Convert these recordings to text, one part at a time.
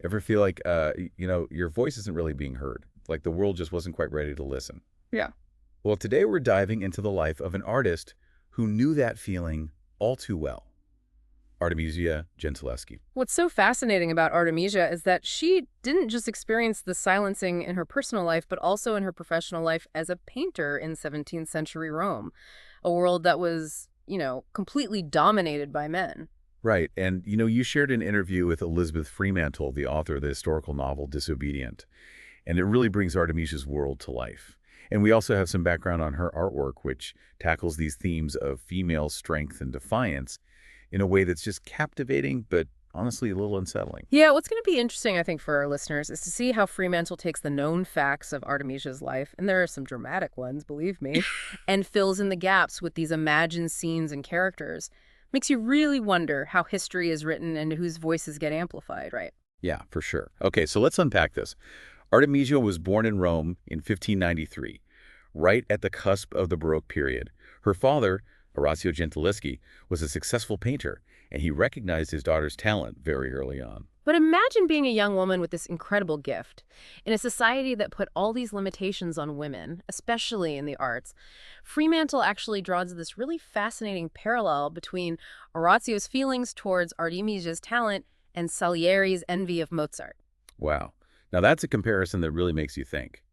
Ever feel like, your voice isn't really being heard? Like the world just wasn't quite ready to listen? Yeah. Well, today we're diving into the life of an artist who knew that feeling all too well. Artemisia Gentileschi. What's so fascinating about Artemisia is that she didn't just experience the silencing in her personal life, but also in her professional life as a painter in 17th century Rome, a world that was, completely dominated by men. Right. And, you shared an interview with Elizabeth Fremantle, the author of the historical novel Disobedient. And it really brings Artemisia's world to life. And we also have some background on her artwork, which tackles these themes of female strength and defiance in a way that's just captivating, but honestly a little unsettling. Yeah, what's going to be interesting, I think, for our listeners is to see how Fremantle takes the known facts of Artemisia's life, and there are some dramatic ones, believe me, and fills in the gaps with these imagined scenes and characters. Makes you really wonder how history is written and whose voices get amplified, right? Yeah, for sure. Okay, so let's unpack this. Artemisia was born in Rome in 1593, right at the cusp of the Baroque period. Her father, Orazio Gentileschi, was a successful painter, and he recognized his daughter's talent very early on. But imagine being a young woman with this incredible gift in a society that put all these limitations on women, especially in the arts. Fremantle actually draws this really fascinating parallel between Orazio's feelings towards Artemisia's talent and Salieri's envy of Mozart. Wow. Now that's a comparison that really makes you think.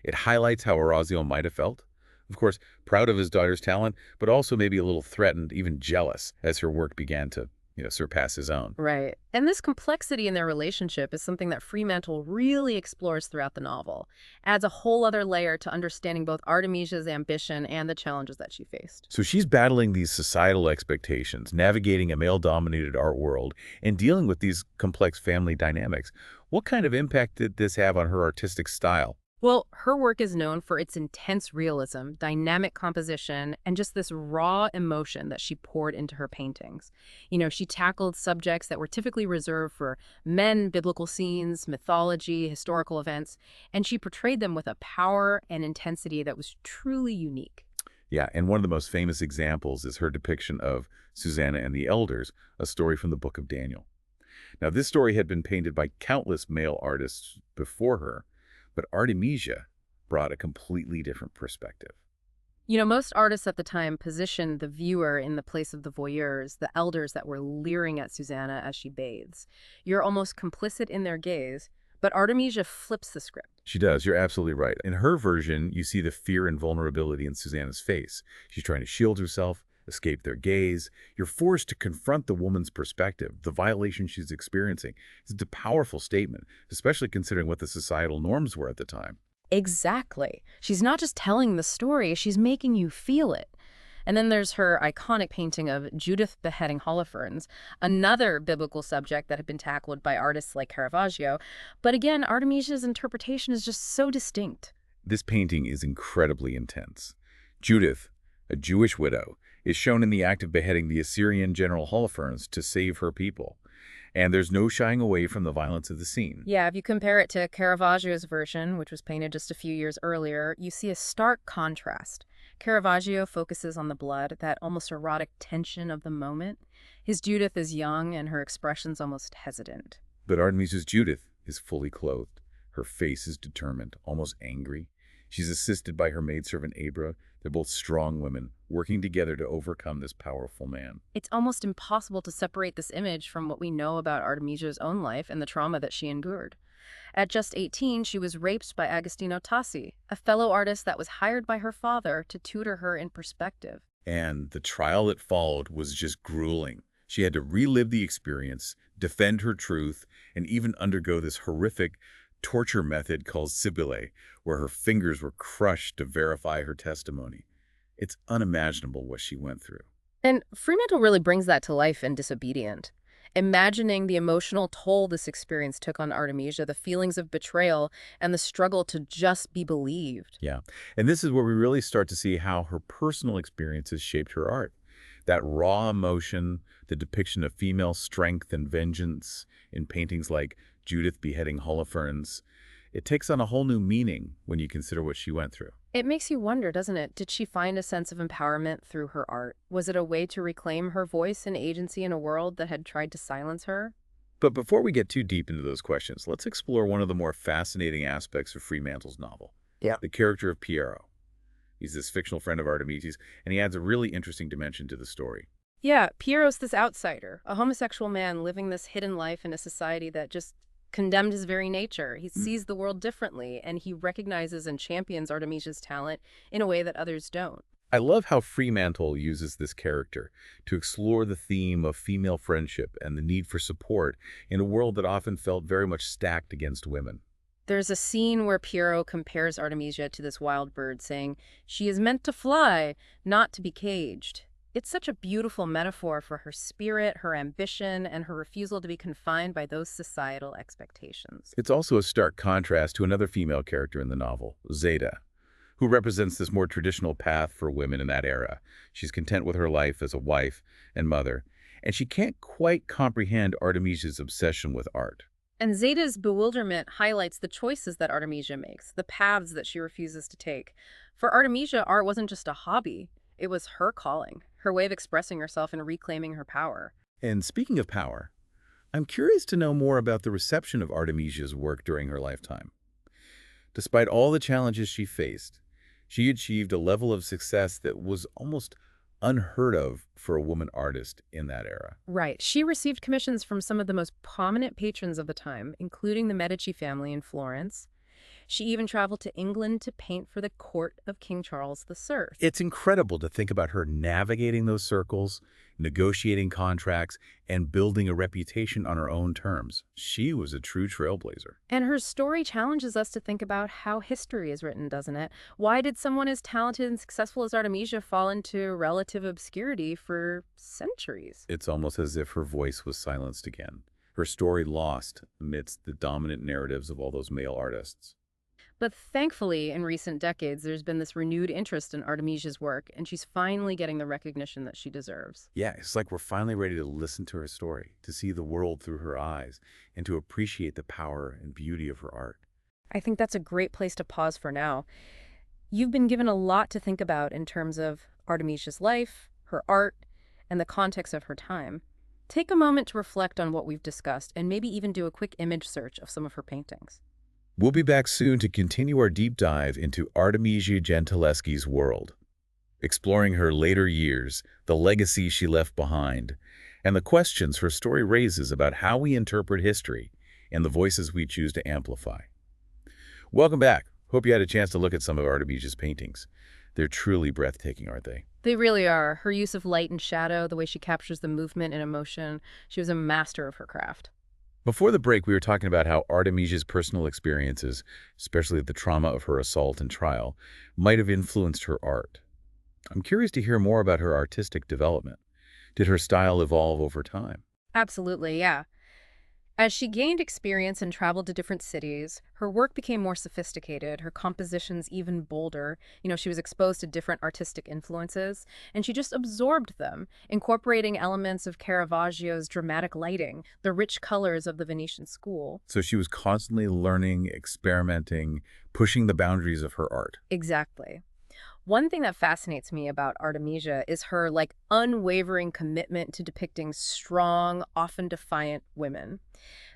It highlights how Orazio might have felt. Of course, proud of his daughter's talent, but also maybe a little threatened, even jealous, as her work began to, surpass his own. Right. And this complexity in their relationship is something that Fremantle really explores throughout the novel. Adds a whole other layer to understanding both Artemisia's ambition and the challenges that she faced. So she's battling these societal expectations, navigating a male-dominated art world, and dealing with these complex family dynamics. What kind of impact did this have on her artistic style? Well, her work is known for its intense realism, dynamic composition, and just this raw emotion that she poured into her paintings. She tackled subjects that were typically reserved for men, biblical scenes, mythology, historical events, and she portrayed them with a power and intensity that was truly unique. Yeah, and one of the most famous examples is her depiction of Susanna and the Elders, a story from the book of Daniel. Now, this story had been painted by countless male artists before her, but Artemisia brought a completely different perspective. Most artists at the time positioned the viewer in the place of the voyeurs, the elders that were leering at Susanna as she bathes. You're almost complicit in their gaze, but Artemisia flips the script. She does. You're absolutely right. In her version, you see the fear and vulnerability in Susanna's face. She's trying to shield herself, escape their gaze. You're forced to confront the woman's perspective, the violation she's experiencing. It's a powerful statement, especially considering what the societal norms were at the time. Exactly. She's not just telling the story, she's making you feel it. And then there's her iconic painting of Judith beheading Holofernes, another biblical subject that had been tackled by artists like Caravaggio. But again, Artemisia's interpretation is just so distinct. This painting is incredibly intense. Judith, a Jewish widow, is shown in the act of beheading the Assyrian general Holofernes to save her people. And there's no shying away from the violence of the scene. Yeah, if you compare it to Caravaggio's version, which was painted just a few years earlier, you see a stark contrast. Caravaggio focuses on the blood, that almost erotic tension of the moment. His Judith is young and her expression's almost hesitant. But Artemisia's Judith is fully clothed. Her face is determined, almost angry. She's assisted by her maidservant Abra. They're both strong women, working together to overcome this powerful man. It's almost impossible to separate this image from what we know about Artemisia's own life and the trauma that she endured. At just 18, she was raped by Agostino Tassi, a fellow artist that was hired by her father to tutor her in perspective. And the trial that followed was just grueling. She had to relive the experience, defend her truth, and even undergo this horrific torture method called Sibylle, where her fingers were crushed to verify her testimony. It's unimaginable what she went through. And Fremantle really brings that to life in Disobedient. Imagining the emotional toll this experience took on Artemisia, the feelings of betrayal, and the struggle to just be believed. Yeah, and this is where we really start to see how her personal experiences shaped her art. That raw emotion, the depiction of female strength and vengeance in paintings like Judith beheading Holofernes, it takes on a whole new meaning when you consider what she went through. It makes you wonder, doesn't it? Did she find a sense of empowerment through her art? Was it a way to reclaim her voice and agency in a world that had tried to silence her? But before we get too deep into those questions, let's explore one of the more fascinating aspects of Fremantle's novel, Yeah. the character of Piero. He's this fictional friend of Artemisia's, and he adds a really interesting dimension to the story. Yeah, Piero's this outsider, a homosexual man living this hidden life in a society that just condemned his very nature. He Mm. sees the world differently, and he recognizes and champions Artemisia's talent in a way that others don't. I love how Fremantle uses this character to explore the theme of female friendship and the need for support in a world that often felt very much stacked against women. There's a scene where Piero compares Artemisia to this wild bird, saying, "She is meant to fly, not to be caged." It's such a beautiful metaphor for her spirit, her ambition, and her refusal to be confined by those societal expectations. It's also a stark contrast to another female character in the novel, Zeta, who represents this more traditional path for women in that era. She's content with her life as a wife and mother, and she can't quite comprehend Artemisia's obsession with art. And Zeta's bewilderment highlights the choices that Artemisia makes, the paths that she refuses to take. For Artemisia, art wasn't just a hobby, it was her calling, her way of expressing herself and reclaiming her power. And speaking of power, I'm curious to know more about the reception of Artemisia's work during her lifetime. Despite all the challenges she faced, she achieved a level of success that was almost unheard of for a woman artist in that era. Right. She received commissions from some of the most prominent patrons of the time, including the Medici family in Florence. She even traveled to England to paint for the court of King Charles III. It's incredible to think about her navigating those circles, negotiating contracts, and building a reputation on her own terms. She was a true trailblazer. And her story challenges us to think about how history is written, doesn't it? Why did someone as talented and successful as Artemisia fall into relative obscurity for centuries? It's almost as if her voice was silenced again, her story lost amidst the dominant narratives of all those male artists. But thankfully, in recent decades, there's been this renewed interest in Artemisia's work, and she's finally getting the recognition that she deserves. Yeah, it's like we're finally ready to listen to her story, to see the world through her eyes, and to appreciate the power and beauty of her art. I think that's a great place to pause for now. You've been given a lot to think about in terms of Artemisia's life, her art, and the context of her time. Take a moment to reflect on what we've discussed and maybe even do a quick image search of some of her paintings. We'll be back soon to continue our deep dive into Artemisia Gentileschi's world, exploring her later years, the legacy she left behind, and the questions her story raises about how we interpret history and the voices we choose to amplify. Welcome back. Hope you had a chance to look at some of Artemisia's paintings. They're truly breathtaking, aren't they? They really are. Her use of light and shadow, the way she captures the movement and emotion, she was a master of her craft. Before the break, we were talking about how Artemisia's personal experiences, especially the trauma of her assault and trial, might have influenced her art. I'm curious to hear more about her artistic development. Did her style evolve over time? Absolutely, yeah. As she gained experience and traveled to different cities, her work became more sophisticated, her compositions even bolder. She was exposed to different artistic influences, and she just absorbed them, incorporating elements of Caravaggio's dramatic lighting, the rich colors of the Venetian school. So she was constantly learning, experimenting, pushing the boundaries of her art. Exactly. One thing that fascinates me about Artemisia is her unwavering commitment to depicting strong, often defiant women.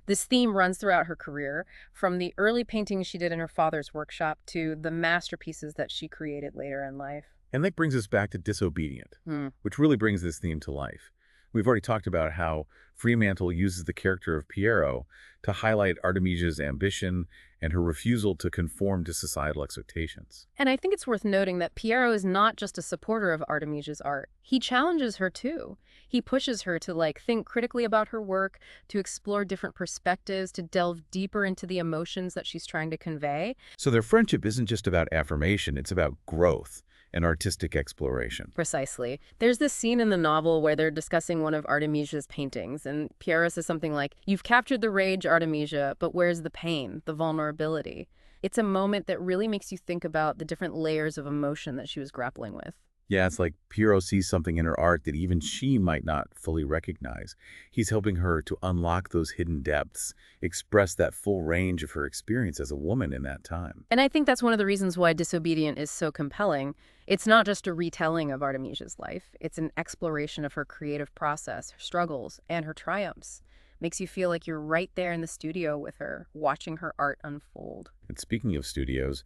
This theme runs throughout her career, from the early paintings she did in her father's workshop to the masterpieces that she created later in life. And that brings us back to Disobedient, Hmm. which really brings this theme to life. We've already talked about how Fremantle uses the character of Piero to highlight Artemisia's ambition and her refusal to conform to societal expectations. And I think it's worth noting that Piero is not just a supporter of Artemisia's art. He challenges her too. He pushes her to think critically about her work, to explore different perspectives, to delve deeper into the emotions that she's trying to convey. So their friendship isn't just about affirmation, it's about growth and artistic exploration. Precisely. There's this scene in the novel where they're discussing one of Artemisia's paintings, and Piero says something like, "You've captured the rage, Artemisia, but where's the pain, the vulnerability?" It's a moment that really makes you think about the different layers of emotion that she was grappling with. Yeah, it's like Piero sees something in her art that even she might not fully recognize. He's helping her to unlock those hidden depths, express that full range of her experience as a woman in that time. And I think that's one of the reasons why Disobedient is so compelling. It's not just a retelling of Artemisia's life. It's an exploration of her creative process, her struggles, and her triumphs. Makes you feel like you're right there in the studio with her, watching her art unfold. And speaking of studios,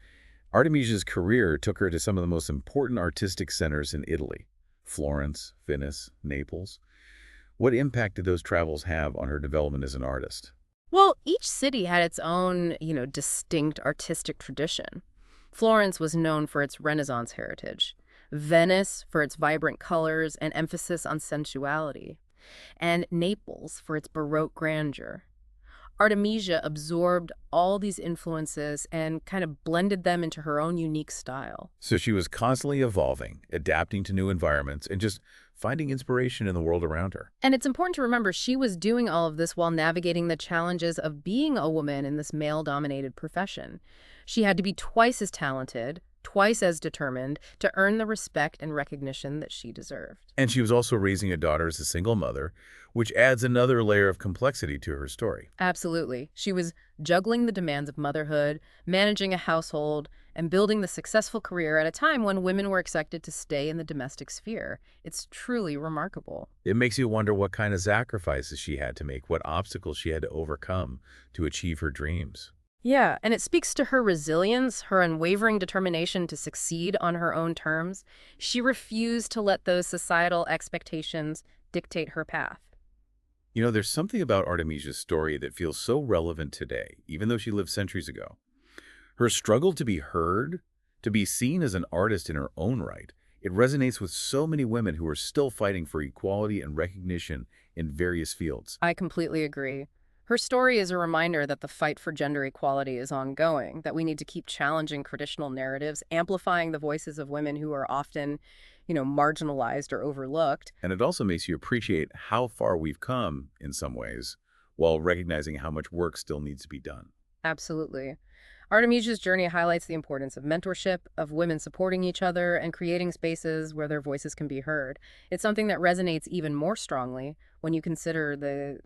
Artemisia's career took her to some of the most important artistic centers in Italy: Florence, Venice, Naples. What impact did those travels have on her development as an artist? Well, each city had its own, distinct artistic tradition. Florence was known for its Renaissance heritage, Venice for its vibrant colors and emphasis on sensuality, and Naples for its Baroque grandeur. Artemisia absorbed all these influences and kind of blended them into her own unique style. So she was constantly evolving, adapting to new environments, and just finding inspiration in the world around her. And it's important to remember she was doing all of this while navigating the challenges of being a woman in this male-dominated profession. She had to be twice as talented, twice as determined to earn the respect and recognition that she deserved. And she was also raising a daughter as a single mother, which adds another layer of complexity to her story. Absolutely. She was juggling the demands of motherhood, managing a household, and building the successful career at a time when women were expected to stay in the domestic sphere. It's truly remarkable. It makes you wonder what kind of sacrifices she had to make, what obstacles she had to overcome to achieve her dreams. Yeah, and it speaks to her resilience, her unwavering determination to succeed on her own terms. She refused to let those societal expectations dictate her path. There's something about Artemisia's story that feels so relevant today, even though she lived centuries ago. Her struggle to be heard, to be seen as an artist in her own right, it resonates with so many women who are still fighting for equality and recognition in various fields. I completely agree. Her story is a reminder that the fight for gender equality is ongoing, that we need to keep challenging traditional narratives, amplifying the voices of women who are often, marginalized or overlooked. And it also makes you appreciate how far we've come in some ways, while recognizing how much work still needs to be done. Absolutely. Artemisia's journey highlights the importance of mentorship, of women supporting each other, and creating spaces where their voices can be heard. It's something that resonates even more strongly when you consider the,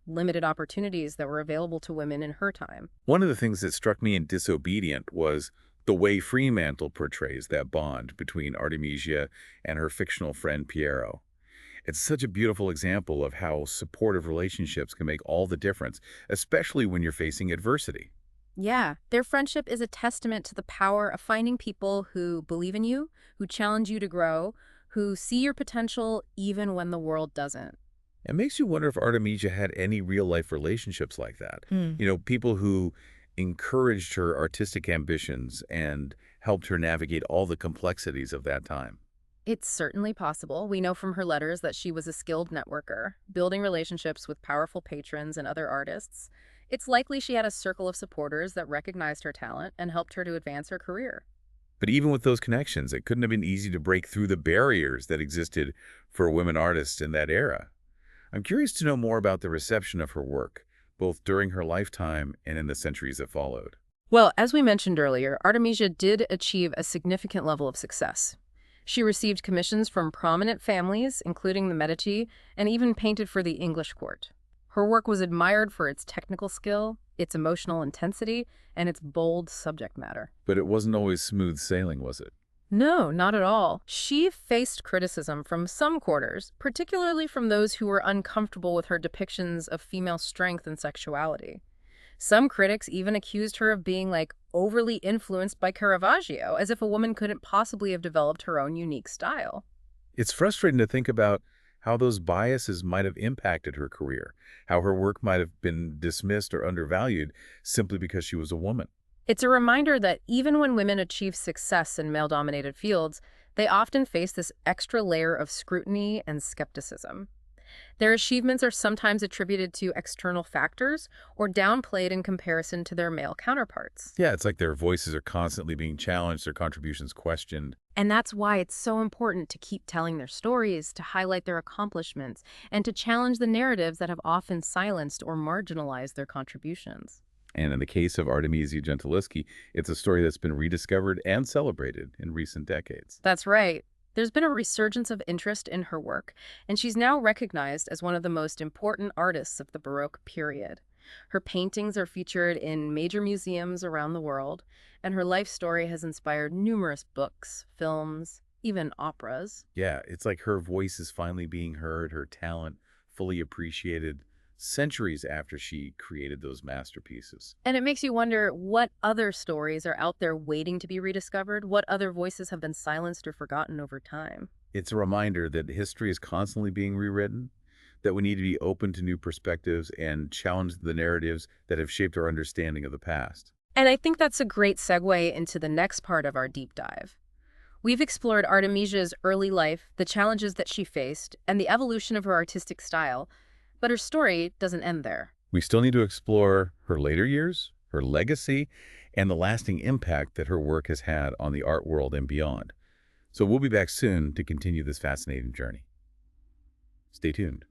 limited opportunities that were available to women in her time. One of the things that struck me in Disobedient was the way Fremantle portrays that bond between Artemisia and her fictional friend Piero. It's such a beautiful example of how supportive relationships can make all the difference, especially when you're facing adversity. Yeah, their friendship is a testament to the power of finding people who believe in you, who challenge you to grow, who see your potential even when the world doesn't. It makes you wonder if Artemisia had any real-life relationships like that. Hmm. People who encouraged her artistic ambitions and helped her navigate all the complexities of that time. It's certainly possible. We know from her letters that she was a skilled networker, building relationships with powerful patrons and other artists. It's likely she had a circle of supporters that recognized her talent and helped her to advance her career. But even with those connections, it couldn't have been easy to break through the barriers that existed for women artists in that era. I'm curious to know more about the reception of her work, both during her lifetime and in the centuries that followed. Well, as we mentioned earlier, Artemisia did achieve a significant level of success. She received commissions from prominent families, including the Medici, and even painted for the English court. Her work was admired for its technical skill, its emotional intensity, and its bold subject matter. But it wasn't always smooth sailing, was it? No, not at all. She faced criticism from some quarters, particularly from those who were uncomfortable with her depictions of female strength and sexuality. Some critics even accused her of being, overly influenced by Caravaggio, as if a woman couldn't possibly have developed her own unique style. It's frustrating to think about how those biases might have impacted her career, how her work might have been dismissed or undervalued simply because she was a woman. It's a reminder that even when women achieve success in male-dominated fields, they often face this extra layer of scrutiny and skepticism. Their achievements are sometimes attributed to external factors or downplayed in comparison to their male counterparts. Yeah, it's like their voices are constantly being challenged, their contributions questioned. And that's why it's so important to keep telling their stories, to highlight their accomplishments, and to challenge the narratives that have often silenced or marginalized their contributions. And in the case of Artemisia Gentileschi, it's a story that's been rediscovered and celebrated in recent decades. That's right. There's been a resurgence of interest in her work, and she's now recognized as one of the most important artists of the Baroque period. Her paintings are featured in major museums around the world, and her life story has inspired numerous books, films, even operas. Yeah, it's like her voice is finally being heard, her talent fully appreciated. centuries after she created those masterpieces. And it makes you wonder what other stories are out there waiting to be rediscovered, what other voices have been silenced or forgotten over time. It's a reminder that history is constantly being rewritten, that we need to be open to new perspectives and challenge the narratives that have shaped our understanding of the past. And I think that's a great segue into the next part of our deep dive. We've explored Artemisia's early life, the challenges that she faced, and the evolution of her artistic style, but her story doesn't end there. We still need to explore her later years, her legacy, and the lasting impact that her work has had on the art world and beyond. So we'll be back soon to continue this fascinating journey. Stay tuned.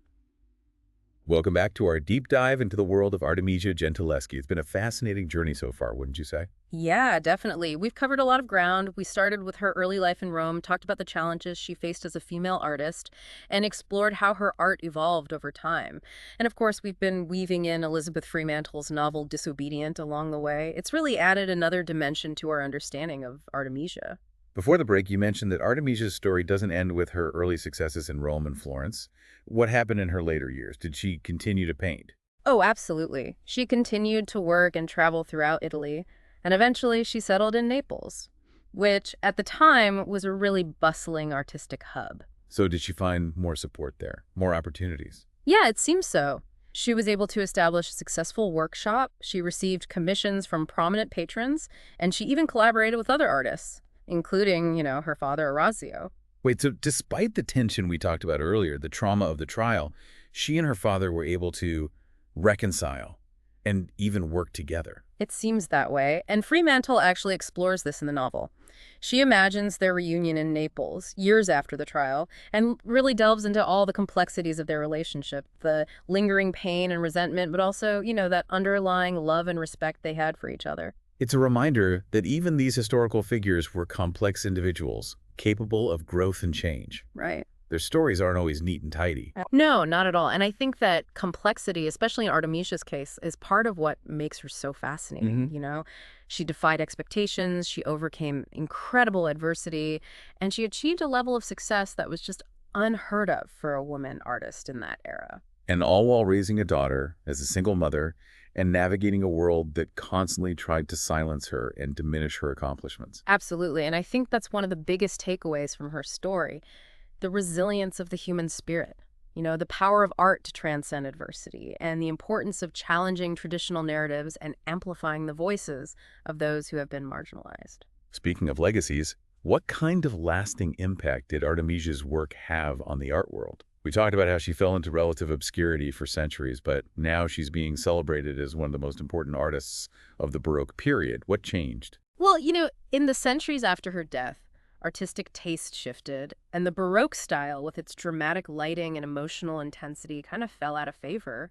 Welcome back to our deep dive into the world of Artemisia Gentileschi. It's been a fascinating journey so far, wouldn't you say? Yeah, definitely. We've covered a lot of ground. We started with her early life in Rome, talked about the challenges she faced as a female artist, and explored how her art evolved over time. And of course, we've been weaving in Elizabeth Fremantle's novel Disobedient along the way. It's really added another dimension to our understanding of Artemisia. Before the break, you mentioned that Artemisia's story doesn't end with her early successes in Rome and Florence. What happened in her later years? Did she continue to paint? Oh, absolutely. She continued to work and travel throughout Italy, and eventually she settled in Naples, which at the time was a really bustling artistic hub. So did she find more support there, more opportunities? Yeah, it seems so. She was able to establish a successful workshop, she received commissions from prominent patrons, and she even collaborated with other artists, including, her father Orazio. Wait, so despite the tension we talked about earlier, the trauma of the trial, she and her father were able to reconcile and even work together. It seems that way, and Fremantle actually explores this in the novel. She imagines their reunion in Naples, years after the trial, and really delves into all the complexities of their relationship, the lingering pain and resentment, but also, that underlying love and respect they had for each other. It's a reminder that even these historical figures were complex individuals, capable of growth and change. Right. Their stories aren't always neat and tidy. No, not at all. And I think that complexity, especially in Artemisia's case, is part of what makes her so fascinating. She defied expectations, she overcame incredible adversity, and she achieved a level of success that was just unheard of for a woman artist in that era. And all while raising a daughter as a single mother and navigating a world that constantly tried to silence her and diminish her accomplishments. Absolutely. And I think that's one of the biggest takeaways from her story. The resilience of the human spirit, the power of art to transcend adversity, and the importance of challenging traditional narratives and amplifying the voices of those who have been marginalized. Speaking of legacies, what kind of lasting impact did Artemisia's work have on the art world? We talked about how she fell into relative obscurity for centuries, but now she's being celebrated as one of the most important artists of the Baroque period. What changed? Well, in the centuries after her death, artistic taste shifted, and the Baroque style, with its dramatic lighting and emotional intensity, kind of fell out of favor.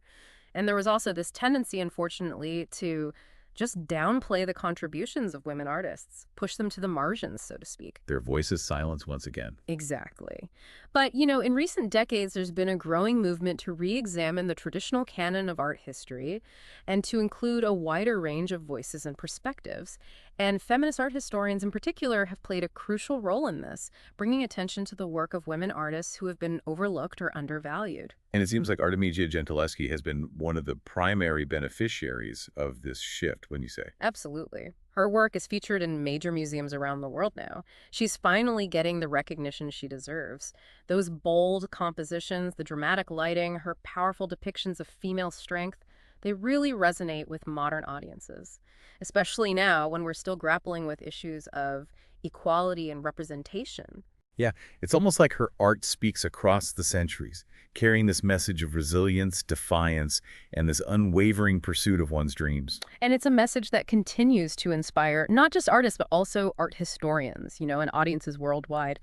And there was also this tendency, unfortunately, to just downplay the contributions of women artists, push them to the margins, so to speak. Their voices silenced once again. Exactly. But, in recent decades, there's been a growing movement to re-examine the traditional canon of art history and to include a wider range of voices and perspectives. And feminist art historians in particular have played a crucial role in this, bringing attention to the work of women artists who have been overlooked or undervalued. And it seems like Artemisia Gentileschi has been one of the primary beneficiaries of this shift, wouldn't you say? Absolutely. Her work is featured in major museums around the world now. She's finally getting the recognition she deserves. Those bold compositions, the dramatic lighting, her powerful depictions of female strength, they really resonate with modern audiences, especially now when we're still grappling with issues of equality and representation. Yeah, it's almost like her art speaks across the centuries, carrying this message of resilience, defiance, and this unwavering pursuit of one's dreams. And it's a message that continues to inspire not just artists, but also art historians, and audiences worldwide.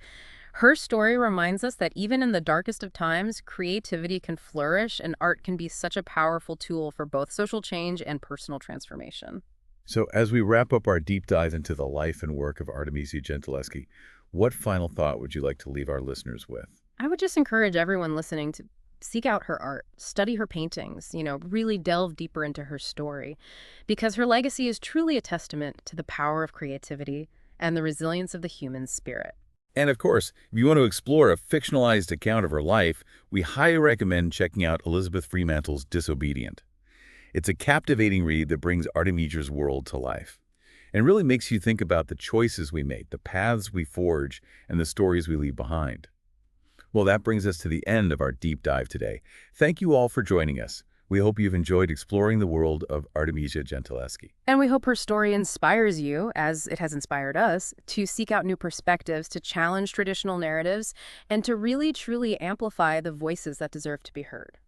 Her story reminds us that even in the darkest of times, creativity can flourish and art can be such a powerful tool for both social change and personal transformation. So as we wrap up our deep dive into the life and work of Artemisia Gentileschi, what final thought would you like to leave our listeners with? I would just encourage everyone listening to seek out her art, study her paintings, really delve deeper into her story, because her legacy is truly a testament to the power of creativity and the resilience of the human spirit. And of course, if you want to explore a fictionalized account of her life, we highly recommend checking out Elizabeth Fremantle's Disobedient. It's a captivating read that brings Artemisia's world to life and really makes you think about the choices we make, the paths we forge, and the stories we leave behind. Well, that brings us to the end of our deep dive today. Thank you all for joining us. We hope you've enjoyed exploring the world of Artemisia Gentileschi. And we hope her story inspires you, as it has inspired us, to seek out new perspectives, to challenge traditional narratives, and to really, truly amplify the voices that deserve to be heard.